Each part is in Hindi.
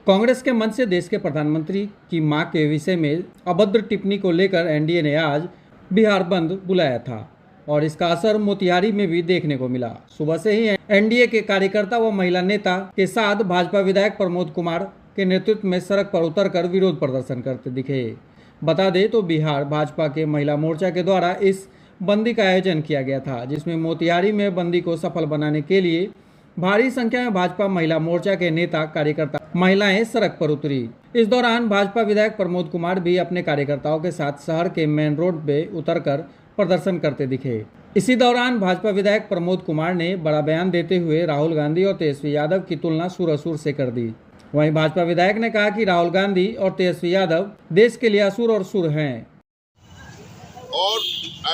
कांग्रेस के मंच से देश के प्रधानमंत्री की मां के विषय में अभद्र टिप्पणी को लेकर एनडीए ने आज बिहार बंद बुलाया था और इसका असर मोतिहारी में भी देखने को मिला। सुबह से ही एनडीए के कार्यकर्ता व महिला नेता के साथ भाजपा विधायक प्रमोद कुमार के नेतृत्व में सड़क पर उतरकर विरोध प्रदर्शन करते दिखे। बता दें तो बिहार भाजपा के महिला मोर्चा के द्वारा इस बंदी का आयोजन किया गया था, जिसमें मोतिहारी में बंदी को सफल बनाने के लिए भारी संख्या में भाजपा महिला मोर्चा के नेता कार्यकर्ता महिलाएं सड़क पर उतरी। इस दौरान भाजपा विधायक प्रमोद कुमार भी अपने कार्यकर्ताओं के साथ शहर के मेन रोड पे उतरकर प्रदर्शन करते दिखे। इसी दौरान भाजपा विधायक प्रमोद कुमार ने बड़ा बयान देते हुए राहुल गांधी और तेजस्वी यादव की तुलना सुर असुर से कर दी। वहीं भाजपा विधायक ने कहा कि राहुल गांधी और तेजस्वी यादव देश के लिए असुर और सुर हैं और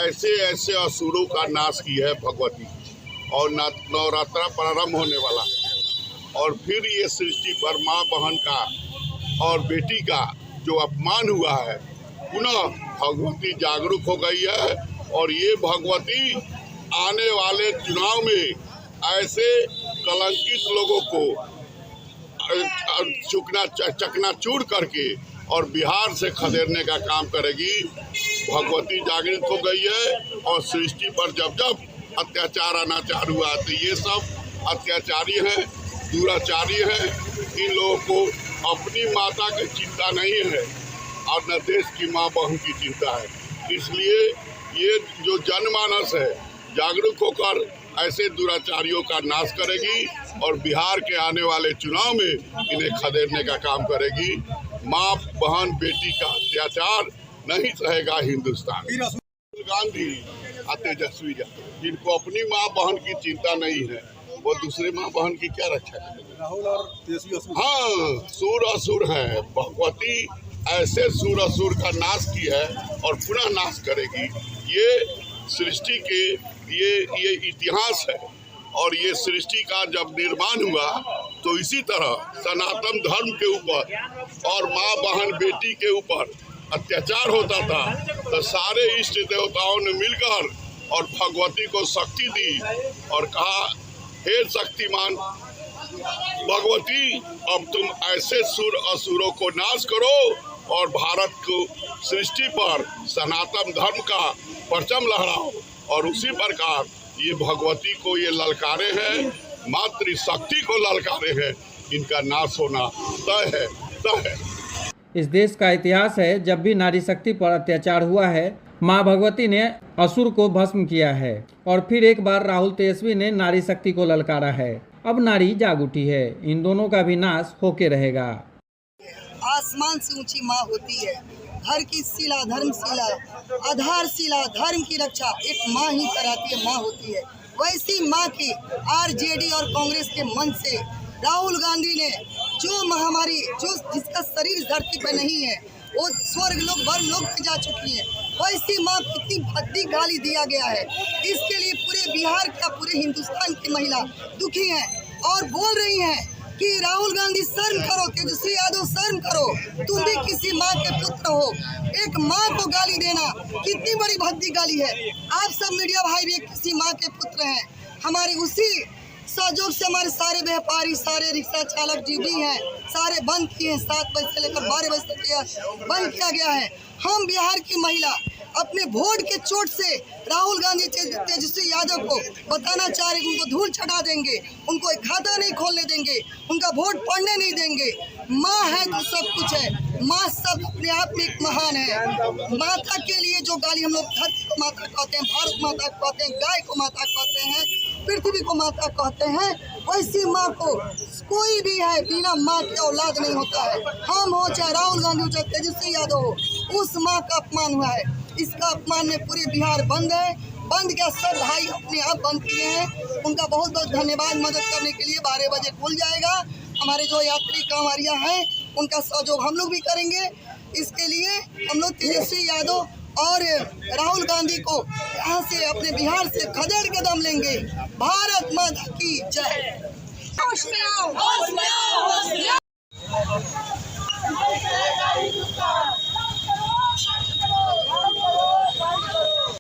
ऐसे ऐसे असुरों का नाश की है भगवती और नवरात्रा प्रारंभ होने वाला है और फिर ये सृष्टि पर माँ बहन का और बेटी का जो अपमान हुआ है, पुनः भगवती जागरूक हो गई है और ये भगवती आने वाले चुनाव में ऐसे कलंकित लोगों को चकनाचूर करके और बिहार से खदेड़ने का काम करेगी। भगवती जागृत हो गई है और सृष्टि पर जब जब अत्याचार अनाचार हुआ तो ये सब अत्याचारी हैं, दुराचारी हैं। इन लोगों को अपनी माता की चिंता नहीं है और न देश की माँ बहन की चिंता है। इसलिए ये जो जनमानस है जागरूक होकर ऐसे दुराचारियों का नाश करेगी और बिहार के आने वाले चुनाव में इन्हें खदेड़ने का काम करेगी। माँ बहन बेटी का अत्याचार नहीं सहेगा हिंदुस्तान। राहुल गांधी और तेजस्वी यादव जिनको अपनी माँ बहन की चिंता नहीं है, वो दूसरे माँ बहन की क्या रक्षा करेंगे। राहुल और तेजस्वी हाँ, सुर असुर है। भगवती ऐसे सुर असुर का नाश की है और पुनः नाश करेगी। ये सृष्टि के ये इतिहास है और ये सृष्टि का जब निर्माण हुआ तो इसी तरह सनातन धर्म के ऊपर और माँ बहन बेटी के ऊपर अत्याचार होता था, तो सारे इष्ट देवताओं ने मिलकर और भगवती को शक्ति दी और कहा, हे शक्तिमान भगवती, अब तुम ऐसे सुर असुरों को नाश करो और भारत को सृष्टि पर सनातन धर्म का परचम लहराओ। और उसी प्रकार ये भगवती को ये ललकारे हैं, मातृशक्ति को ललकारे हैं, इनका नाश होना तय है, तय है। इस देश का इतिहास है, जब भी नारी शक्ति पर अत्याचार हुआ है, माँ भगवती ने असुर को भस्म किया है और फिर एक बार राहुल तेजस्वी ने नारी शक्ति को ललकारा है। अब नारी जाग उठी है, इन दोनों का भी नाश होके रहेगा। आसमान से ऊंची माँ होती है, घर की शिला धर्मशिला आधारशिला धर्म की रक्षा एक माँ ही कराती है, माँ होती है। वैसी माँ की आरजेडी और कांग्रेस के मन से राहुल गांधी ने जो महामारी जिसका शरीर धरती पर नहीं है वो स्वर्ग लोक वर लोक में जा चुकी है, वैसी माँ को इतनी भद्दी गाली दिया गया है। इसके लिए पूरे बिहार का पूरे हिंदुस्तान की महिला दुखी है और बोल रही है कि राहुल गांधी शर्म करो, तेजस्वी यादव शर्म करो, तुम भी किसी माँ के पुत्र हो। एक माँ को गाली देना कितनी बड़ी भद्दी गाली है। आप सब मीडिया भाई भी किसी माँ के पुत्र हैं। हमारे उसी सहयोग से हमारे सारे व्यापारी, सारे रिक्शा चालक जी भी हैं, सारे बंद किए हैं। 7 बजे से लेकर 12 बजे तक बंद किया गया है। हम बिहार की महिला अपने वोट के चोट से राहुल गांधी तेजस्वी यादव को बताना चाह रहे, उनको धूल चटा देंगे, उनको एक खाता नहीं खोलने देंगे, उनका वोट पड़ने नहीं देंगे। माँ है तो सब कुछ है, माँ सब अपने आप में एक महान है। माता के लिए जो गाली हम लोग धरती को माता कहते हैं, भारत माता कहते हैं, गाय को माता कहते हैं, पृथ्वी को माता कहते हैं, वैसी माँ को कोई भी है बिना माँ के औलाद नहीं होता है। हम हो चाहे राहुल गांधी हो चाहे तेजस्वी यादव हो, उस माँ का अपमान हुआ है। इसका अपमान में पूरे बिहार बंद है। बंद क्या, सब भाई अपने आप बंद किए हैं। उनका बहुत बहुत धन्यवाद मदद करने के लिए। 12 बजे खुल जाएगा। हमारे जो यात्री कांवरिया हैं उनका सहयोग हम लोग भी करेंगे। इसके लिए हम लोग तेजस्वी यादव और राहुल गांधी को यहाँ से अपने बिहार से खदेड़ के दम लेंगे। भारत माता की जय।